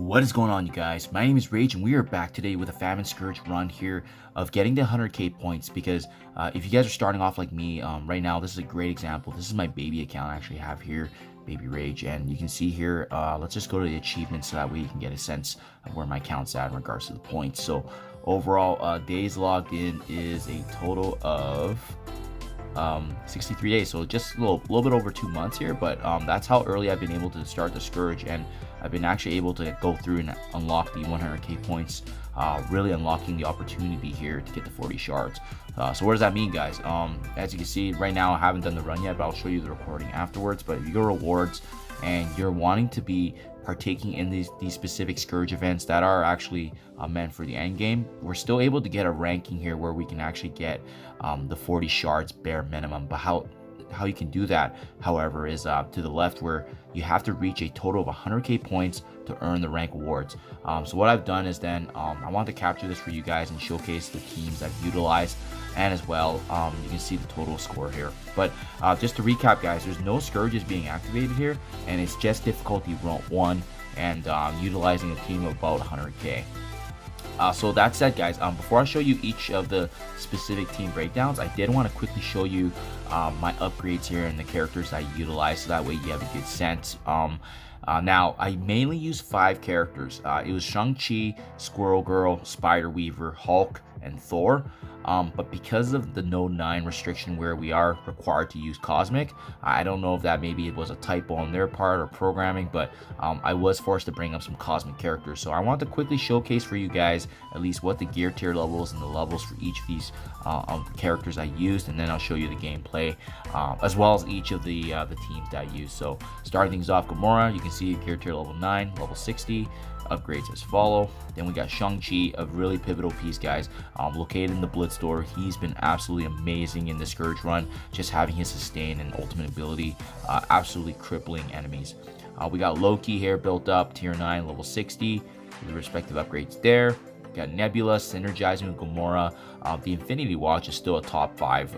What is going on, you guys? My name is Rage and we are back today with a Famine Scourge run here of getting the 100k points because if you guys are starting off like me right now, this is a great example. This is my baby account I actually have here, Baby Rage, and you can see here, let's just go to the achievements so that way you can get a sense of where my account's at in regards to the points. So overall, days logged in is a total of 63 days, so just a little bit over 2 months here, but that's how early I've been able to start the Scourge, and I've been actually able to go through and unlock the 100k points, really unlocking the opportunity here to get the 40 shards. So what does that mean, guys? As you can see right now, I haven't done the run yet, but I'll show you the recording afterwards. But if you go to rewards and you're wanting to be partaking in these specific Scourge events that are actually meant for the end game, we're still able to get a ranking here where we can actually get the 40 shards bare minimum. But how you can do that, however, is to the left, where you have to reach a total of 100k points to earn the rank awards. So what I've done is then I want to capture this for you guys and showcase the teams I've utilized, and as well you can see the total score here. But just to recap, guys, there's no Scourges being activated here, and it's just difficulty 1 and utilizing a team of about 100k. So that said, guys, before I show you each of the specific team breakdowns, I did want to quickly show you my upgrades here and the characters I utilize, so that way you have a good sense. Now, I mainly use 5 characters. It was Shang-Chi, Squirrel Girl, Spider Weaver, Hulk, and Thor. But because of the No 9 restriction where we are required to use Cosmic, I don't know if that maybe it was a typo on their part or programming, but I was forced to bring up some Cosmic characters. So I want to quickly showcase for you guys at least what the gear tier levels and the levels for each of these characters I used, and then I'll show you the gameplay as well as each of the teams that I used. So starting things off, Gamora, you can see gear tier level 9, level 60. Upgrades as follow. Then we got Shang-Chi, a really pivotal piece, guys, located in the Blitz store. He's been absolutely amazing in the Scourge run, just having his sustain and ultimate ability absolutely crippling enemies. We got Loki here built up, tier 9, level 60, the respective upgrades there. Got Nebula synergizing with Gamora. The Infinity Watch is still a top 5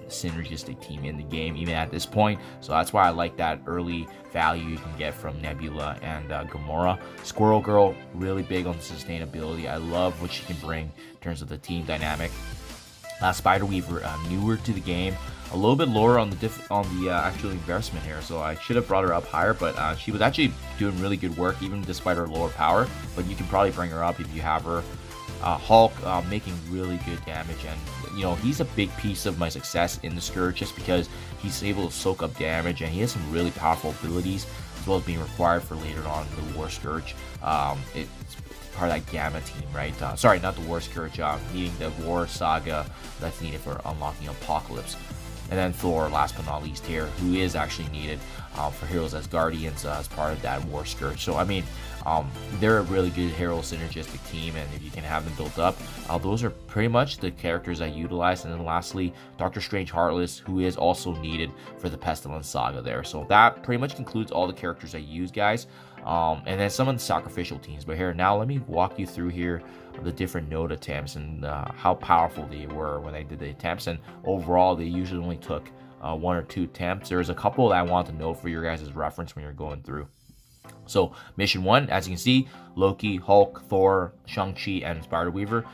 synergistic team in the game, even at this point. So that's why I like that early value you can get from Nebula and Gamora. Squirrel Girl, really big on the sustainability. I love what she can bring in terms of the team dynamic. Spider Weaver, newer to the game, a little bit lower on the actual investment here, so I should have brought her up higher, but she was actually doing really good work even despite her lower power. But you can probably bring her up if you have her. Hulk, making really good damage, and you know, he's a big piece of my success in the Scourge just because he's able to soak up damage, and he has some really powerful abilities as well as being required for later on the War Scourge. It's part of that Gamma team, right? Sorry, not the War Scourge, needing the War Saga that's needed for unlocking Apocalypse. And then Thor, last but not least here, who is actually needed for heroes as Guardians as part of that War Scourge. So, I mean, they're a really good hero synergistic team, and if you can have them built up, those are pretty much the characters I utilize. And then lastly, Doctor Strange Heartless, who is also needed for the Pestilence Saga there. So that pretty much concludes all the characters I use, guys. And then some of the sacrificial teams. But here, now let me walk you through here the different node attempts and how powerful they were when they did the attempts. And overall, they usually only took 1 or 2 attempts. There's a couple that I want to note for your guys' reference when you're going through. So mission 1, as you can see, Loki, Hulk, Thor, Shang-Chi, and Spider Weaver.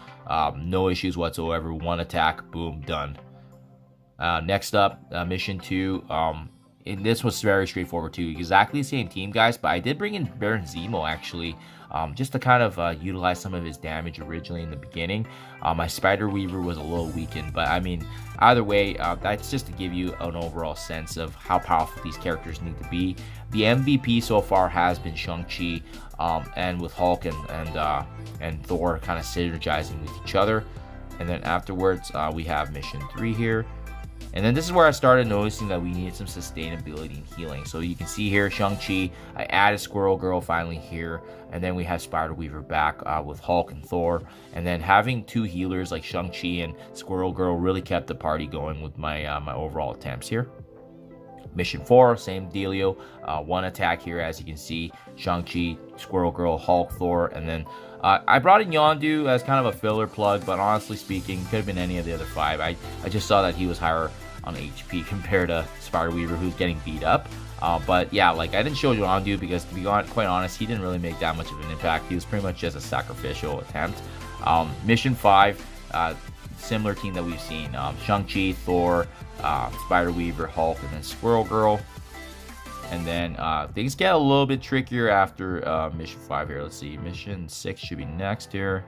No issues whatsoever. 1 attack, boom, done. Next up, mission 2. And this was very straightforward too. Exactly the same team, guys, but I did bring in Baron Zemo actually, just to kind of utilize some of his damage originally in the beginning. My Spider Weaver was a little weakened, but I mean, either way, that's just to give you an overall sense of how powerful these characters need to be. The MVP so far has been Shang-Chi, and with Hulk and Thor kind of synergizing with each other. And then afterwards, we have mission 3 here. And then this is where I started noticing that we needed some sustainability and healing. So you can see here, Shang-Chi, I added Squirrel Girl finally here. And then we have Spider Weaver back with Hulk and Thor. And then having 2 healers like Shang-Chi and Squirrel Girl really kept the party going with my my overall attempts here. Mission 4, same dealio. 1 attack here, as you can see. Shang-Chi, Squirrel Girl, Hulk, Thor, and then I brought in Yondu as kind of a filler plug, but honestly speaking, could have been any of the other 5. I just saw that he was higher on HP compared to Spider Weaver, who's getting beat up. But yeah, like I didn't show Yondu because, to be quite honest, he didn't really make that much of an impact. He was pretty much just a sacrificial attempt. Mission 5, similar team that we've seen. Shang-Chi, Thor, Spider Weaver, Hulk, and then Squirrel Girl. And then things get a little bit trickier after Mission 5 here. Let's see. Mission 6 should be next here.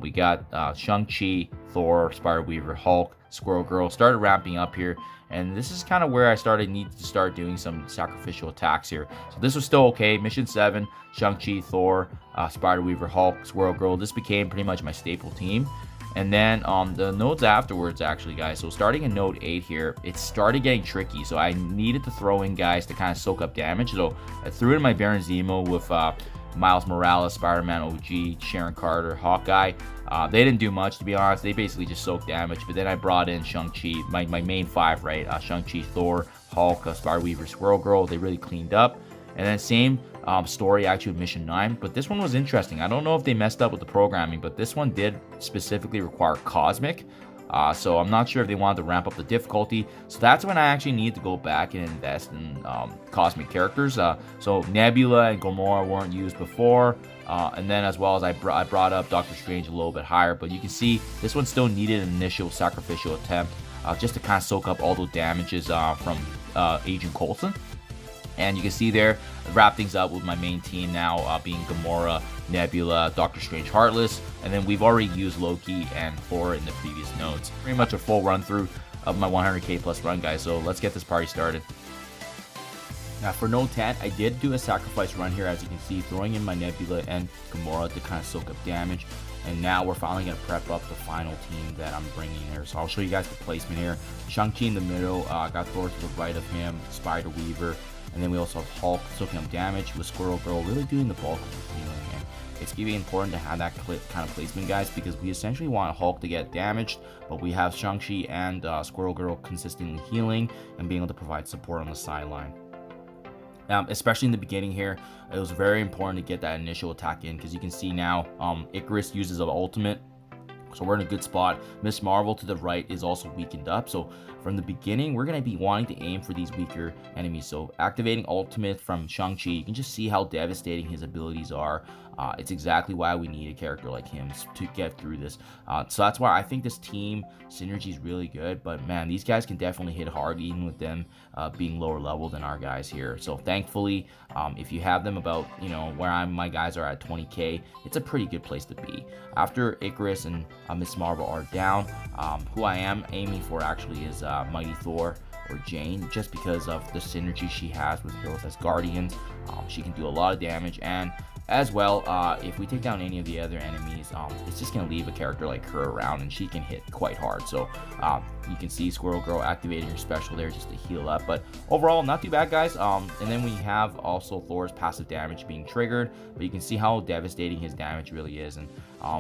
We got Shang-Chi, Thor, Spider Weaver, Hulk, Squirrel Girl. Started ramping up here. And this is kind of where I needed to start doing some sacrificial attacks here. So this was still okay. Mission 7, Shang-Chi, Thor, Spider Weaver, Hulk, Squirrel Girl. This became pretty much my staple team. And then the nodes afterwards, actually, guys. So starting in node 8 here, it started getting tricky. So I needed to throw in guys to kind of soak up damage. So I threw in my Baron Zemo with Miles Morales, Spider-Man OG, Sharon Carter, Hawkeye. They didn't do much, to be honest. They basically just soaked damage. But then I brought in Shang-Chi, my main 5, right? Shang-Chi, Thor, Hulk, Spider Weaver, Squirrel Girl. They really cleaned up. And then same story actually with Mission 9, but this one was interesting. I don't know if they messed up with the programming, but this one did specifically require Cosmic. So I'm not sure if they wanted to ramp up the difficulty. So that's when I actually need to go back and invest in Cosmic characters. So Nebula and Gamora weren't used before. And then as well as I brought up Doctor Strange a little bit higher. But you can see this one still needed an initial sacrificial attempt just to kind of soak up all those damages from Agent Coulson. And you can see there, wrap things up with my main team now being Gamora, Nebula, Doctor Strange, Heartless, and then we've already used Loki and Thor in the previous nodes. Pretty much a full run through of my 100k plus run, guys, so let's get this party started. Now for node 10, I did do a sacrifice run here, as you can see, throwing in my Nebula and Gamora to kind of soak up damage. And now we're finally going to prep up the final team that I'm bringing here. So I'll show you guys the placement here. Shang-Chi in the middle, got Thor to the right of him, Spider Weaver, and then we also have Hulk soaking up damage with Squirrel Girl really doing the bulk of the healing. And it's going to be important to have that kind of placement, guys, because we essentially want Hulk to get damaged, but we have Shang-Chi and Squirrel Girl consistently healing and being able to provide support on the sideline. Especially in the beginning here, it was very important to get that initial attack in, because you can see now Icarus uses an ultimate, so we're in a good spot. Miss Marvel to the right is also weakened up, so from the beginning we're going to be wanting to aim for these weaker enemies. So activating ultimate from Shang-Chi, you can just see how devastating his abilities are. It's exactly why we need a character like him to get through this. So that's why I think this team synergy is really good. But man, these guys can definitely hit hard, even with them being lower level than our guys here. So thankfully, if you have them about, where my guys are at 20k, it's a pretty good place to be. After Icarus and Miss Marvel are down, who I am aiming for actually is Mighty Thor or Jane, just because of the synergy she has with heroes as Guardians. She can do a lot of damage, and as well, if we take down any of the other enemies, it's just going to leave a character like her around, and she can hit quite hard. So you can see Squirrel Girl activating her special there just to heal up. But overall, not too bad, guys. And then we have also Thor's passive damage being triggered, but you can see how devastating his damage really is. And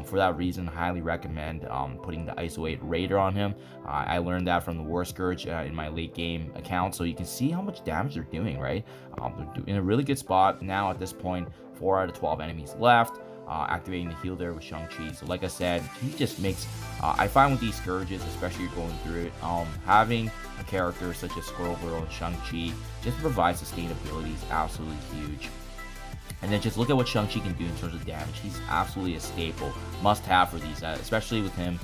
for that reason, I highly recommend putting the ISO 8 Raider on him. I learned that from the War Scourge in my late game account, so you can see how much damage they're doing, right? They're in a really good spot now at this point. 4 out of 12 enemies left. Activating the heal there with Shang-Chi. So like I said, he just makes, I find with these Scourges, especially you're going through it, having a character such as Squirrel Girl and Shang-Chi just provides sustainability is absolutely huge. And then just look at what Shang-Chi can do in terms of damage. He's absolutely a staple, must-have for these, especially with him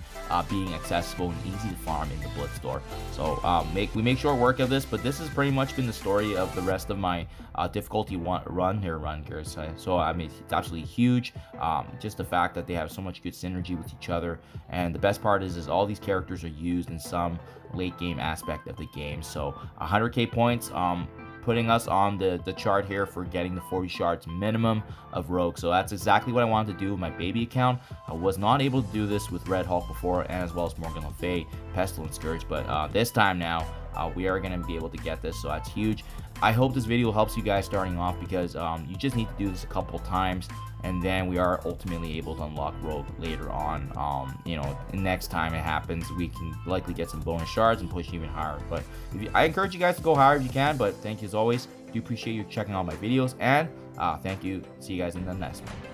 being accessible and easy to farm in the Blitz store. So we make short work of this, but this has pretty much been the story of the rest of my difficulty run here. So I mean, it's absolutely huge. Just the fact that they have so much good synergy with each other, and the best part is all these characters are used in some late game aspect of the game. So 100k points. Putting us on the chart here for getting the 40 shards minimum of Rogue. So that's exactly what I wanted to do with my baby account. I was not able to do this with Red Hulk before, and as well as Morgan Le Fay, Pestilence Scourge, but this time now we are going to be able to get this, so that's huge. I hope this video helps you guys starting off, because you just need to do this a couple times, and then we are ultimately able to unlock Rogue later on. Next time it happens, we can likely get some bonus shards and push even higher. But I encourage you guys to go higher if you can. But thank you as always. Do appreciate you checking out my videos, and thank you. See you guys in the next one.